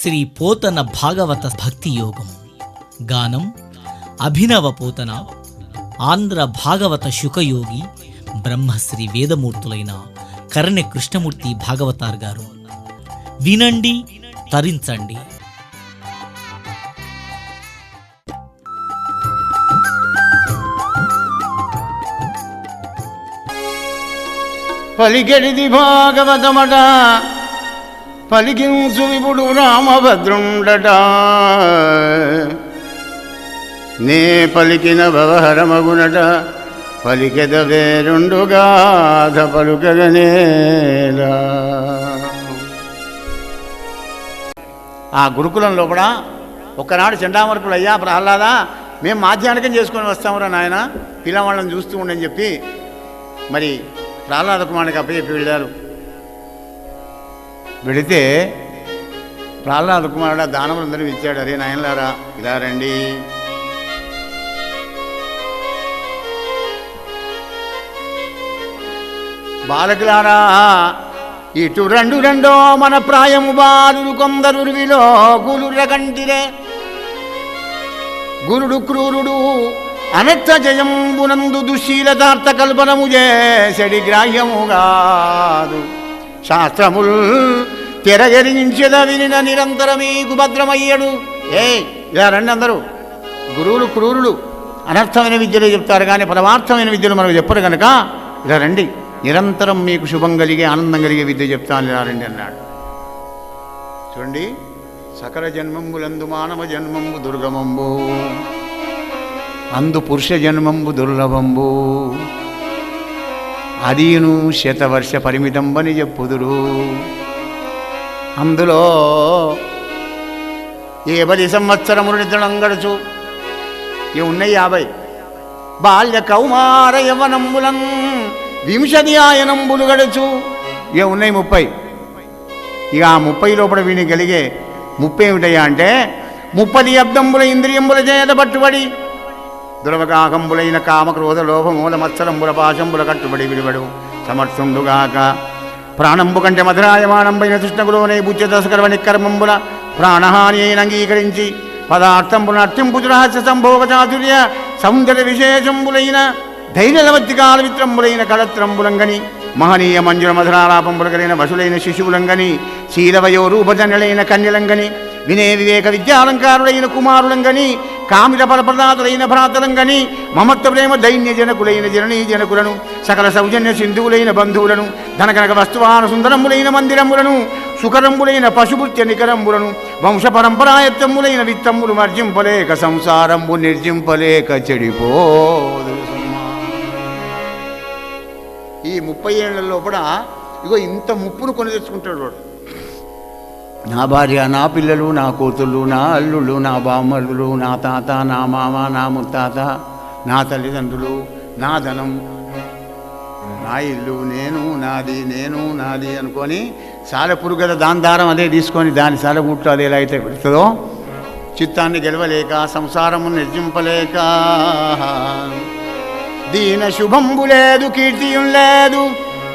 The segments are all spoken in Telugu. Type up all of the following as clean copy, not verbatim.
శ్రీ పోతన భాగవత భక్తి యోగం. గానం అభినవ పోతన, ఆంధ్ర భాగవత శుకయోగి బ్రహ్మశ్రీ వేదమూర్తులైన కరణె కృష్ణమూర్తి భాగవతార్ గారు. వినండి, తరించండి. పలికెడిది భాగవతమట, పలికించు విపుడు రామభద్రుండట. నే పలికిన భవహరమగునట, పలికెద వేరుండుగాథ పలుకగనేలా. ఆ గురుకులం లోపల ఒక్కనాడు చండామర్కులు, అయ్యా ప్రహ్లాదా, మేము మాధ్యానికం చేసుకొని వస్తామురా నాయన, పిల్లవాళ్ళని చూస్తూ ఉండని చెప్పి మరి ప్రహ్లాద కుమారుడికి అప్పచెప్పి వెళ్ళారు. వెళితే ప్రహ్లాద కుమారుడు దానవులందరూ ఇచ్చాడు. అరే నాయనలారా, ఇలా రండి, బాలకులారా ఇటు రెండు రెండో మన ప్రాయము బాలురు కొందరు విలో గులుర కంటిరే. గురుడు క్రూరుడు అనర్థ జయంబునందు దుశ్శీలతార్థ కల్పనము చేసడి గ్రాహ్యముగాదు. శాస్త్రముల్ తెరగరించెద వినిన నిరంతరమీకు భద్రమయ్యడు. ఇలా రండి అందరూ. గురువులు క్రూరులు అనర్థమైన విద్యలు చెప్తారు, కానీ పరమార్థమైన విద్యలు మనకు చెప్పరు కనుక ఇలా రండి, నిరంతరం మీకు శుభం కలిగే ఆనందం కలిగే విద్య చెప్తాను, ఇలా రండి అన్నాడు. చూడండి, సకల జన్మంబులందు మానవ జన్మంబు దుర్గమంబు, అందు పురుష జన్మంబు దుర్లభంబు, అదీను శతవర్ష పరిమితంబని చెప్పుదురు. అందులో 50 సంవత్సరములు నిద్రలం గడుచు, ఇవి ఉన్నాయి 50. బాల్య కౌమార యవనంబులం వింశతి ఆయనంబులు గడుచు, ఇక ఉన్నాయి 30. ఇక ఆ 30 లోపల వీని కలిగే 30 ఏమిటయ్యా అంటే 30 అబ్దంబుల ఇంద్రియంబుల చేత పట్టుబడి దురవగాహంబులైన కామక్రోధ లోభమూల మత్సరంబుల పాశంబుల కట్టుబడి విడివడు సమర్థుండుగాక. ప్రాణంబు కంటే మధురాయమానంబైన తృష్ణకులోనే బుచ్చ దశకర్వ నిక్కర్మంబుల ప్రాణహాని అయిన అంగీకరించి పదార్థంబుల అట్టింపు రహస్య సంభోగ చాతుర్య సౌందర్య విశేషంబులైన ధైర్యలవత్తికాల విత్రంబులైన కళత్రంబులంగని మహనీయ మంజుల మధురాలాపంబుల కలిగిన వశులైన శిశువులంగని శీలవయో రూపజన్యులైన కన్యలంగని వినే వివేక విద్యాలంకారులైన కుమారులంగని కామిత ఫలప్రదాతులైన భ్రాతలంగని మమత్వ ప్రేమ దైన్య జనకులైన జననీ జనకులను సకల సౌజన్య సింధువులైన బంధువులను ధనకనక వస్తువాన సుందరంబులైన మందిరంబులను సుకరంబులైన పశుభృత్య నికరంబులను వంశ పరంపరాయత్తములైన విత్తమ్ములు మర్జింపలేక సంసారంబు నిర్జింపలేక చెడిపోదు. ఈ 30 ఏళ్ల లోపల ఇగో ఇంత ముప్పును కొని తెచ్చుకుంటాడు వాడు. నా భార్య, నా పిల్లలు, నా కూతుళ్ళు, నా అల్లుళ్ళు, నా బామ్మరులు, నా తాత, నా మామ, నా ముత్తాత, నా తల్లిదండ్రులు, నా ధనం, నా ఇల్లు, నేను నాది అనుకొని సాలెపురు కదా దాని దారం అదే తీసుకొని దాని సాలెపుట్టు అది ఎలా అయితే పెడుతుందో, చిత్తాన్ని గెలవలేక సంసారము నిర్జింపలేక దీన శుభంబు లేదు, కీర్తియం లేదు,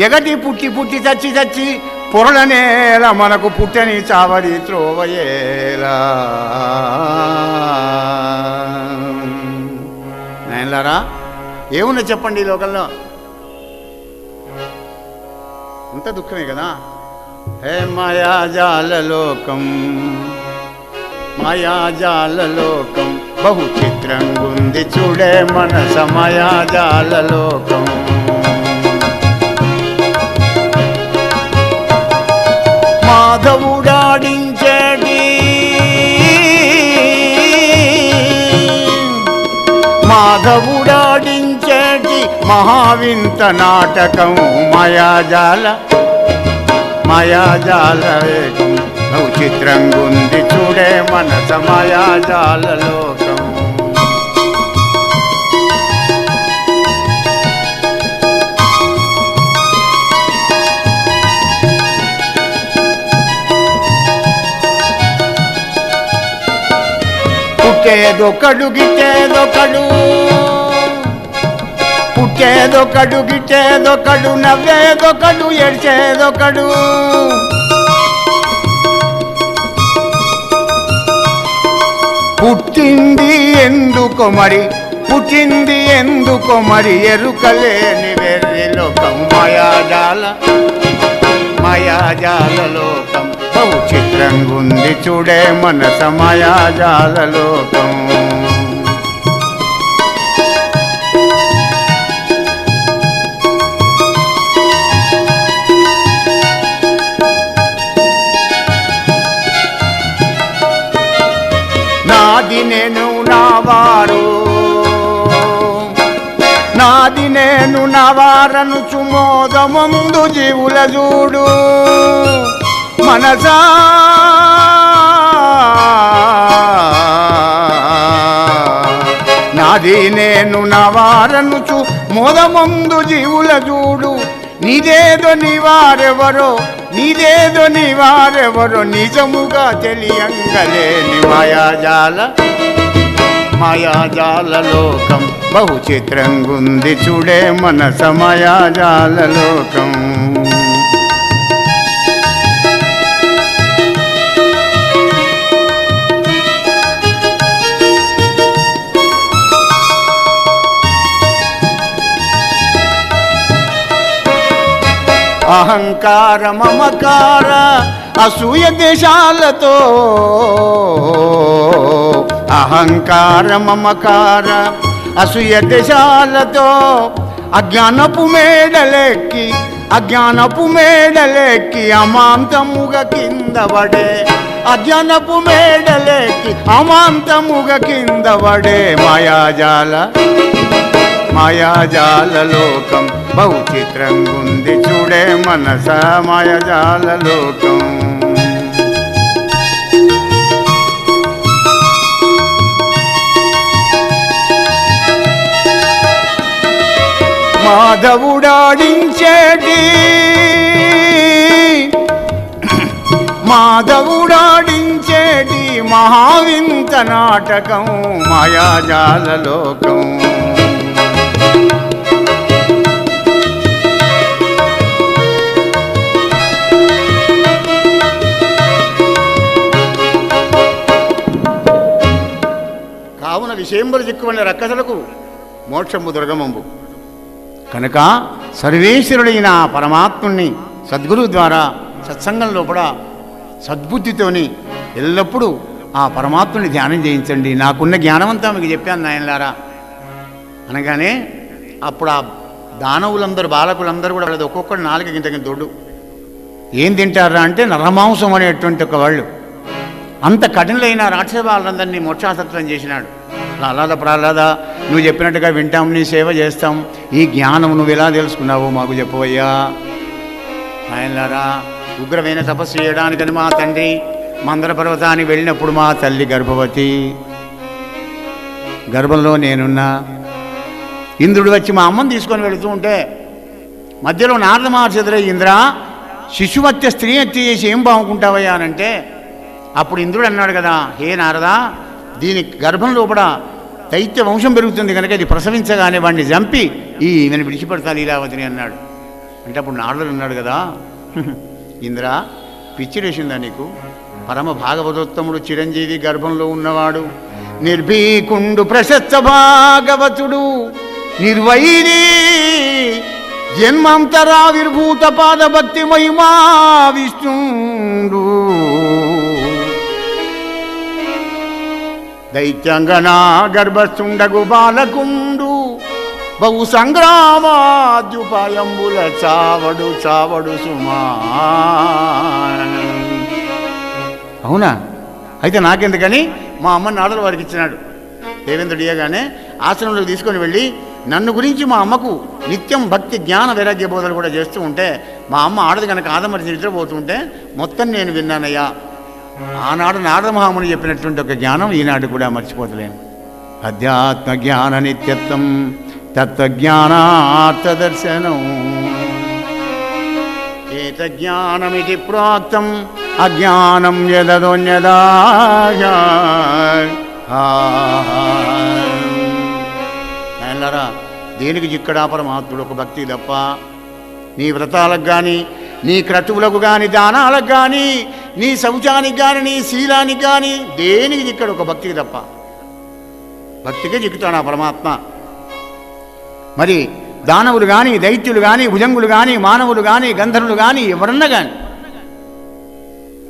జగతి పుట్టి పుట్టి చచ్చి చచ్చి పొరలనేల మనకు పుట్టని చావడి త్రోవయేలా. నాయనలారా, ఏమున్నా చెప్పండి ఈ లోకంలో? అంత దుఃఖమే కదా. హే మాయాజాలలోకం, మాయాజాలలోకం బహు చిత్రంగుంది చూడే మనస మాయాజాలలోకం. మాధవుడాడించేటి మహావింత నాటకం మాయాజాలవేకం నువ్వు చిత్రంగుంది చూడే మనస మాయాజాలలోకం. పుట్టేదొకడు గిట్టేదొకడు, పుట్టేదొకడు గిట్టేదొకడు, నవ్వేదొకడు ఏడ్చేదొకడు. ఎందుకో మరి, పుట్టింది ఎందుకో మరి, ఎరుకలేని వెర్రి లోకం మాయాజాల లోకం. బహు చిత్రంగుంది చూడే మనస మాయాజాల లోకం. నాది నేను నావారు, నాది నేను నవారను చుమోదముందు జీవుల చూడు మనసా. నాది నేను నవారను చు మోదముందు జీవుల చూడు. నీదేదో నీవారెవరో, నీదేదో నీవారెవరో నిజముగా తెలియంగలేని మాయాజాల లోకం. బహు చిత్రంగుంది చూడే మనస మాయాజాల లోకం. అహంకార మమకార అసూయ దేశాలతో, అహంకార మమకార అసూయ దేశాలతో అజ్ఞానపు మేడలెక్కి అమాంతముగా కింద పడే, అజ్ఞానపు మేడలెక్కి అమాంతముగా కింద పడే మాయాజాల లోకం. బహు చిత్రంగుంది చూడే మనస మాయాజాల లోకం. మాధవుడాడించేటి మహావింత నాటకం మాయాజాల లోకం. కావున విషయంబలు చిక్కువన్న రక్కసలకు మోక్షము దుర్గమంబు కనుక సర్వేశ్వరుడైన పరమాత్ముణ్ణి సద్గురువు ద్వారా సత్సంగం లోపల సద్బుద్ధితోని ఎల్లప్పుడూ ఆ పరమాత్ముని ధ్యానం చేయించండి. నాకున్న జ్ఞానమంతా మీకు చెప్పాను నాయనలారా అనగానే అప్పుడు ఆ దానవులందరూ బాలకులందరూ కూడా వాళ్ళది ఒక్కొక్కటి నాలుగు గింతకి దొడ్డు. ఏం తింటారా అంటే నరమాంసం అనేటువంటి ఒక వాళ్ళు. అంత కఠినలైన రాక్షస బాలందరినీ మోక్షాసత్వం చేసినాడు. ప్రహ్లాద నువ్వు చెప్పినట్టుగా వింటాం, నీ సేవ చేస్తాం. ఈ జ్ఞానం నువ్వు ఎలా తెలుసుకున్నావో మాకు చెప్పవయ్యా నాయనలారా. ఉగ్రమైన తపస్సు చేయడానికని మా తండ్రి మందర పర్వతానికి వెళ్ళినప్పుడు మా తల్లి గర్భవతి, గర్భంలో నేనున్నా. ఇంద్రుడు వచ్చి మా అమ్మని తీసుకొని వెళుతూ ఉంటే మధ్యలో నారద మహర్షి ఎదురై, ఇంద్ర శిశువత్య స్త్రీ హత్య చేసి ఏం బాగుంటావయ్యా అనంటే అప్పుడు ఇంద్రుడు అన్నాడు కదా, హే నారదా, దీని గర్భం లోపల దైత్య వంశం పెరుగుతుంది కనుక ఇది ప్రసవించగానే వాడిని చంపి ఈమెను విడిచిపెడతా లీలావతిని అన్నాడు. అంటే అప్పుడు నారదుడు అన్నాడు కదా, ఇంద్ర పిచ్చిరేసిందా నీకు? పరమ భాగవతోత్తముడు చిరంజీవి గర్భంలో ఉన్నవాడు, నిర్భీకుండు ప్రశస్త భాగవతుడు, నిర్వైరి జన్మాంతరావిర్భూత పాదభక్తి మహిమా విష్ణుడు, దైత్యంగనా గర్భస్థుండగు బాలకుండు, బహు సంగ్రామాద్యుపాయంబుల చావడు సుమా. అవునా? అయితే నాకెందుకని మా అమ్మని నాడలు వారికి ఇచ్చినాడు. దేవేంద్రుడు ఇయ్యగానే ఆశ్రమంలోకి తీసుకొని వెళ్ళి నన్ను గురించి మా అమ్మకు నిత్యం భక్తి జ్ఞాన వైరాగ్య బోధలు కూడా చేస్తూ ఉంటే, మా అమ్మ ఆడది కనుక ఆదమరిచి నిద్రపోతుంటే మొత్తం నేను విన్నానయ్యా. ఆనాడు నారద మహాముని చెప్పినటువంటి ఒక జ్ఞానం ఈనాడు కూడా మర్చిపోతలేను. అధ్యాత్మ జ్ఞాన నిత్యత్వం తత్వజ్ఞానార్థదర్శనం, ఏతజ్ఞానమితి ప్రాప్తం అజ్ఞానం యదోన్యదా. ఆయనలారా, దేనికి చిక్కడా పరమాత్ముడు ఒక భక్తి తప్ప. నీ వ్రతాలకు కానీ, నీ క్రతువులకు కానీ, దానాలకు కానీ, నీ శౌచానికి కానీ, నీ శీలానికి కానీ దేనికి చిక్కడు ఒక భక్తికి తప్ప. భక్తికే చిక్కుతాడు ఆ పరమాత్మ. మరి దానవులు కానీ, దైత్యులు కానీ, భుజంగులు కానీ, మానవులు కానీ, గంధర్వులు కానీ, ఎవరన్నా కానీ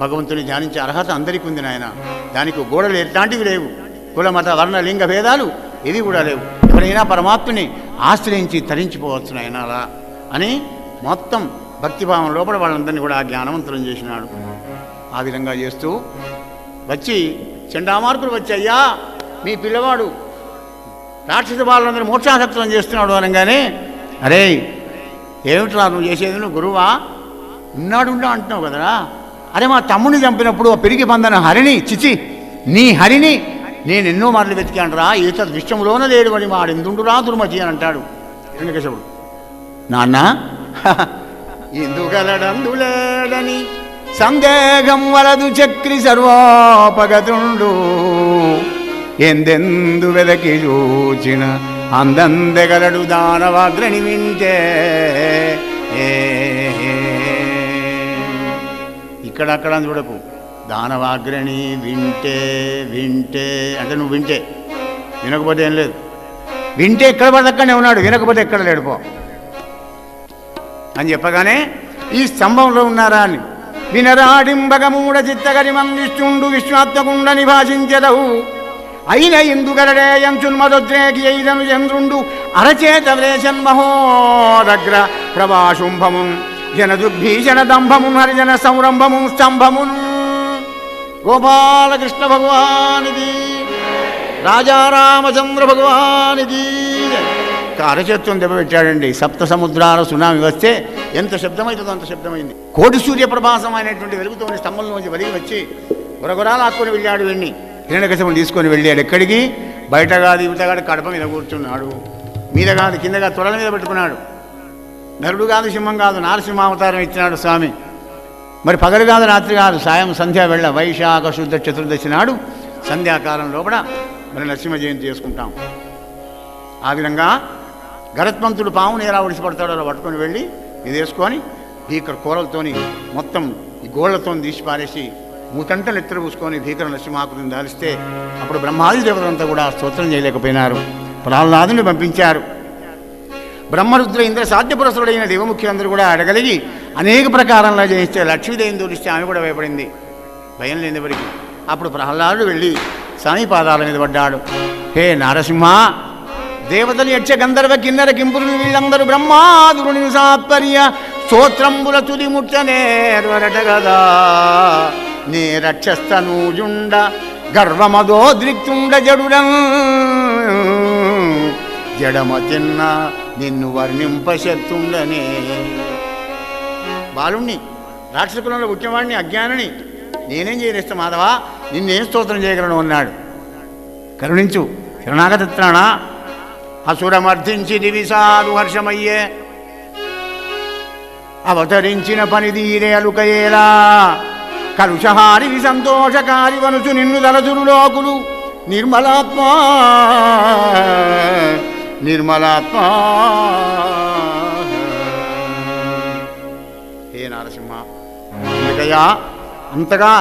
భగవంతుని ధ్యానించే అర్హత అందరికీ ఉంది నాయన. దానికి గోడలు ఎట్లాంటివి లేవు, కుల మత వర్ణ లింగ భేదాలు ఇవి కూడా లేవు. ఎవరైనా పరమాత్మని ఆశ్రయించి తరించిపోవచ్చు నాయన అలా అని మొత్తం భక్తిభావం లోపల వాళ్ళందరినీ కూడా జ్ఞానవంతులను చేసినాడు. ఆ విధంగా చేస్తూ వచ్చి చండామార్కులు వచ్చి, అయ్యా మీ పిల్లవాడు రాక్షస బాలందరూ మోక్షాసక్తులను చేస్తున్నాడు అనగానే, అరే ఏమిట్రా నువ్వు చేసేది, నువ్వు గురువా, ఉన్నాడు అంటున్నావు కదరా, అరే మా తమ్ముడిని చంపినప్పుడు ఆ పెరిగి పందన హరిని, చిచి నీ హరిని నేను ఎన్నో మార్లు వెతికాను రా, ఈత విశ్వంలోన లేడు అని మాడెందుండురా దుర్మతి అని అంటాడు హిరణ్యకశిపుడు. నాన్న ఎందుకలడందులేడని సందేహం వలదు చక్రి సర్వోపగతుండు, ఎందెందు వెదకి చూచిన అందందెగలడు దానవాగ్రని వింటే. ఇక్కడక్కడ చూడకు, దానవాగ్రని వింటే వింటే అంటే నువ్వు వింటే, వినకపోతే ఏం లేదు. వింటే ఎక్కడ పడితే అక్కడనే ఉన్నాడు, వినకపోతే ఎక్కడ లేడుపో అని చెప్పగానే ఈ స్తంభంలో ఉన్నారా అని వినరాడింబగమూడ చిత్తగరిమందిష్టుండు విశ్వాత్మకుండ నిభాషించదవు అయిన ఇందుగలడే యంచున్మదోద్రేకి అయిదను చంద్రుండు అరచేత వ్రేషన్ మహోదగ్ర ప్రభాశుంభమున్ జనదుర్భీషణ దంభమున్ హరిజన సంరంభమున్ స్తంభమున్. గోపాలకృష్ణ భగవానిది, రాజారామచంద్ర భగవానిది. అరచేత్వం దెబ్బ పెట్టాడండి. సప్త సముద్రాల సునామి వస్తే ఎంత శబ్దమవుతుందో అంత శబ్దమైంది. కోటి సూర్యప్రభాసం అయినటువంటి వెలుగుతోని స్తంభంలోంచి వదిలి వచ్చి గురగురాలు ఆక్కుని వెళ్ళాడు. వెళ్ళి హిరణ్యకశిపుని తీసుకొని వెళ్ళాడు. ఎక్కడికి? బయట కాదు, ఇవట కాదు, కడప మీద కూర్చున్నాడు. మీద కాదు, కింద కాదు, తొడల మీద పెట్టుకున్నాడు. నరుడు కాదు, సింహం కాదు, నారసింహావతారం ఇచ్చినాడు స్వామి. మరి పగలు కాదు, రాత్రి కాదు, సాయం సంధ్యా వెళ్ళ వైశాఖ శుద్ధ చతుర్దశి నాడు సంధ్యాకాలం లోపల మరి నరసింహ జయంతి చేసుకుంటాం. ఆ విధంగా గరత్మంతుడు పావుని ఎలా ఒడిసిపడతాడో అలా పట్టుకొని వెళ్ళి ఇది వేసుకొని భీకర కూరలతోని మొత్తం ఈ గోళ్లతో తీసి పారేసి మూతంటలు ఎత్తర పూసుకొని భీకర నరసింహాకృతిని దాలిస్తే అప్పుడు బ్రహ్మాది దేవతలంతా కూడా స్తోత్రం చేయలేకపోయినారు. ప్రహ్లాదుని పంపించారు. బ్రహ్మరుద్ర ఇంద్ర సాధ్యపురసుడైన దేవముఖ్యులందరూ కూడా అడగలిగి అనేక ప్రకారంగా చేయిస్తే లక్ష్మీదేవిని దూరిస్తే ఆమె కూడా భయపడింది, భయం లేని ఎవరికి. అప్పుడు ప్రహ్లాదుడు వెళ్ళి స్వామి పాదాల మీద పడ్డాడు. హే నారసింహ, దేవతలు యక్ష గంధర్వ కిన్నర కింపురులు వీళ్ళందరూ బ్రహ్మాదురుని సాత్పర్య స్తోత్రంబుల తుది ముట్టనేర్వరట గదా, నే రక్షస్తనూజుండ గర్వమదోద్రిక్తుండ జడుడం జడమ తిన్న నిన్ను వర్ణింపశక్తుండనే. బాలుణ్ణి, రాక్షసుకులంలో పుట్టినవాడిని, అజ్ఞానిని నేనేం చేయనిస్తా మాధవా, నిన్నేం స్తోత్రం చేయగలను అన్నాడు. కరుణించు శరణాగతిత్రాణ. అసురమర్థించి దివిసారు హర్షమయ్యే అవతరించిన పనిదీరే అలుకయేలా కలుషహారి సంతోషకారి వనుచు నిన్ను దలచురు లోకులు నిర్మలాత్మా నిర్మలాత్మా. హే నారసింహ, అందుకయ్యా అంతగా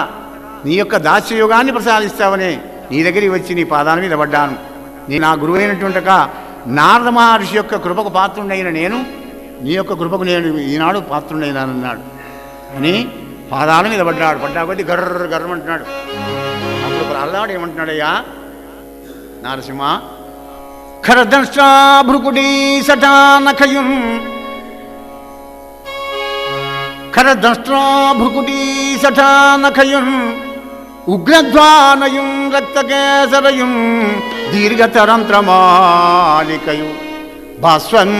నీ యొక్క దాస్యయుగాన్ని ప్రసాదిస్తావనే నీ దగ్గరికి వచ్చి నీ పాదాల మీద పడ్డాను. నీ నా గురువైనటువంటి నారద మహర్షి యొక్క కృపకు పాత్రుడైన నేను నీ యొక్క కృపకు నేను ఈనాడు పాత్రుడైనానన్నాడు అని పాదాల మీద పడ్డాడు. పడ్డా కొద్దీ గర్ర గర్రమంటున్నాడు. అప్పుడు ప్రహ్లాడు ఏమంటున్నాడయ్యా, నారసింహ ఖరదృష్టా భృకుటీ సటానఖయుం ఖరదృష్టా భృకుటీ సటానఖయుం ఉగ్రధ్వానయుం రక్తకేసరయుం దీర్ఘతరంత్రమాలికయు భాస్వం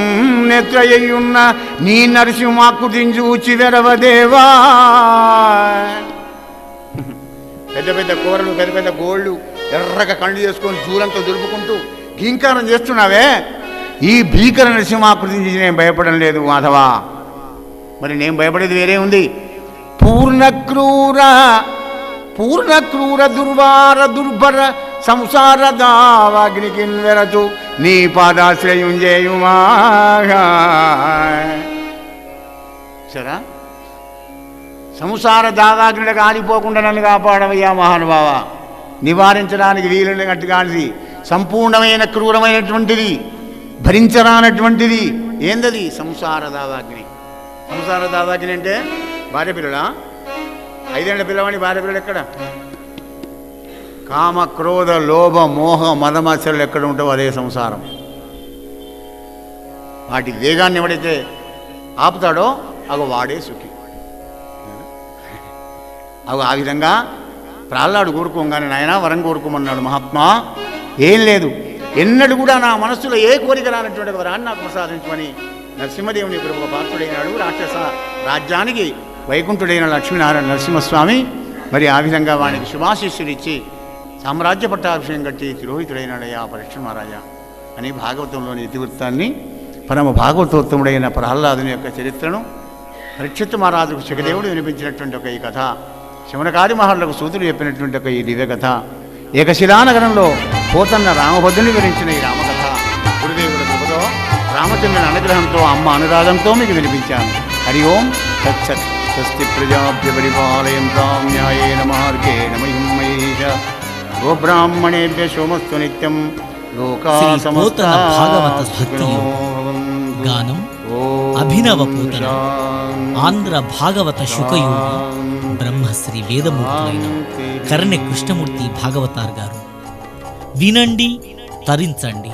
నేత్రయ్యున్న నీ నరసింహాకృతిని చూచి వెరవదేవా. పెద్ద పెద్ద కూరలు, పెద్ద పెద్ద గోళ్ళు, ఎర్రగా కళ్ళు చేసుకొని దూరంతో దులుపుకుంటూ గీంకారం చేస్తున్నావే, ఈ భీకర నరసింహాకృతిని చూసి నేను భయపడడం లేదు మాధవా. మరి నేను భయపడేది వేరే ఉంది. పూర్ణక్రూర దుర్వార దుర్భర సంసార దావాగ్నికిన్వెరచు నీ పాదాశ్రయం చేయుమా. సరా సంసార దావాగ్నిలకు ఆడిపోకుండా నన్ను కాపాడవయ్యా మహానుభావ. నివారించడానికి వీలున్నట్టు కానిది సంపూర్ణమైన క్రూరమైనటువంటిది, భరించరానటువంటిది ఏందది? సంసార దావాగ్ని. సంసార దావాగ్ని అంటే భార్య పిల్లల 5 ఏళ్ల పిల్లవాడి భార్య పిల్లలు ఎక్కడ? కామ క్రోధ లోభ మోహ మదమత్సరాలు ఎక్కడ ఉంటావో అదే సంసారం. వాటి వేగాన్ని ఎవడైతే ఆపుతాడో అగో వాడే సుఖి. అగో ఆ విధంగా ప్రహ్లాడు కోరుకోగానే నాయన వరం కోరుకోమన్నాడు మహాత్మా. ఏం లేదు, ఎన్నడూ కూడా నా మనస్సులో ఏ కోరిక రానటువంటి వరాన్ని నాకు ప్రసాదించమని నరసింహదేవుని ఒక పాత్రుడైనాడు. రాక్షస రాజ్యానికి వైకుంఠుడైన లక్ష్మీనారాయణ నరసింహస్వామి మరి ఆ విధంగా వానికి శుభాశిష్యులు ఇచ్చి సామ్రాజ్య పట్టాభిషేకం కట్టి తిరోహితుడైనాడయ్యా పరీక్ష మహారాజా అని భాగవతంలోని ఇతివృత్తాన్ని, పరమ భాగవతోత్తముడైన ప్రహ్లాదుని యొక్క చరిత్రను పరీక్షిత్ మహారాజుకు శిఖదేవుడు వినిపించినటువంటి ఒక ఈ కథ, శమనకారి మహర్లకు సూతుడు చెప్పినటువంటి ఒక ఈ దివ్య కథ, ఏకశిలానగరంలో పోతన్న రామభద్రుని వివరించిన ఈ రామకథ గురుదేవుల కృపతో రామచంద్రుని అనుగ్రహంతో అమ్మ అనురాగంతో మీకు వినిపించాను. హరి ఓం తత్సత్. స్వస్తి ప్రజాభ్య పరిపాలయంతాం న్యాయేన మార్గేణ మహిం మహేష. గోబ్రాహ్మణేభ్య సోమస్తు నిత్యం. లోకా శ్రీ సమస్తా పోతన భాగవత భక్తి గానం అభినవ పోతన ఆంధ్ర భాగవత శుకయోగి బ్రహ్మశ్రీ వేదమూర్తులైన కరణె కృష్ణమూర్తి భాగవతార్ గారు. వినండి, తరించండి.